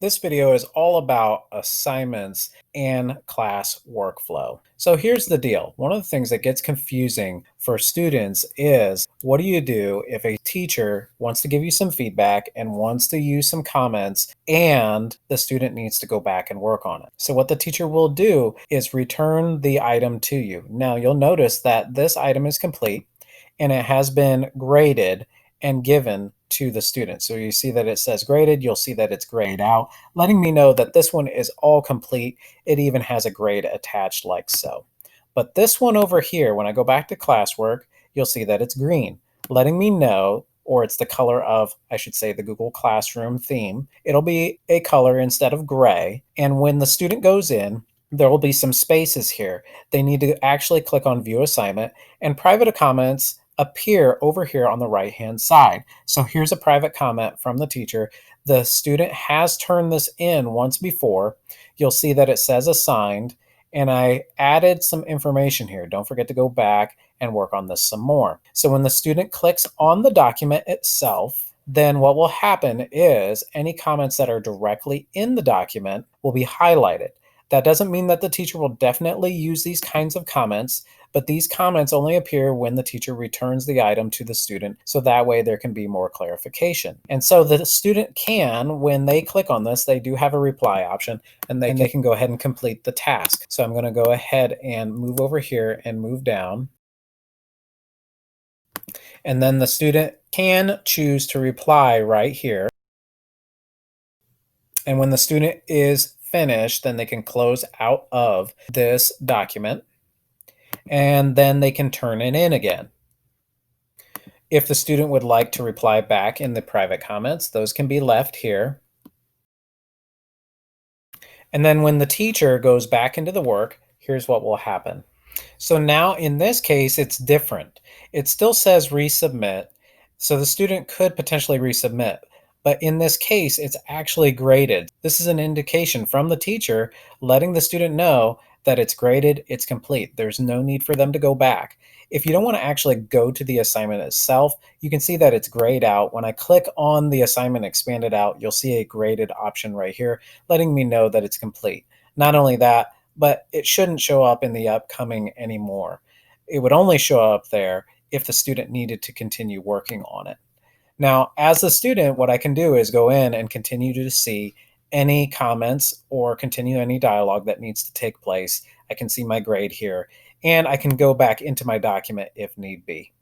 This video is all about assignments and class workflow. So here's the deal. One of the things that gets confusing for students is what do you do if a teacher wants to give you some feedback and wants to use some comments and the student needs to go back and work on it? So what the teacher will do is return the item to you. Now you'll notice that this item is complete and it has been graded and given to the student. So you see that it says graded, you'll see that it's grayed out, letting me know that this one is all complete. It even has a grade attached like so. But this one over here, when I go back to classwork, you'll see that it's green, letting me know, or it's the color of, I should say, the Google Classroom theme. It'll be a color instead of gray. And when the student goes in, there will be some spaces here. They need to actually click on View Assignment, and private comments appear over here on the right hand side. So here's a private comment from the teacher. The student has turned this in once before. You'll see that it says assigned, and I added some information here. Don't forget to go back and work on this some more. So when the student clicks on the document itself, then what will happen is any comments that are directly in the document will be highlighted. That doesn't mean that the teacher will definitely use these kinds of comments, but these comments only appear when the teacher returns the item to the student, so that way there can be more clarification. And so the student can, when they click on this, they do have a reply option, and they can go ahead and complete the task. So I'm going to go ahead and move over here and move down. And then the student can choose to reply right here. And when the student is finished, then they can close out of this document and then they can turn it in again. If the student would like to reply back in the private comments, those can be left here. And then when the teacher goes back into the work, here's what will happen. So now in this case, it's different. It still says resubmit, so the student could potentially resubmit. But in this case, it's actually graded. This is an indication from the teacher letting the student know that it's graded, it's complete. There's no need for them to go back. If you don't want to actually go to the assignment itself, you can see that it's grayed out. When I click on the assignment expanded out, you'll see a graded option right here, letting me know that it's complete. Not only that, but it shouldn't show up in the upcoming anymore. It would only show up there if the student needed to continue working on it. Now, as a student, what I can do is go in and continue to see any comments or continue any dialogue that needs to take place. I can see my grade here, and I can go back into my document if need be.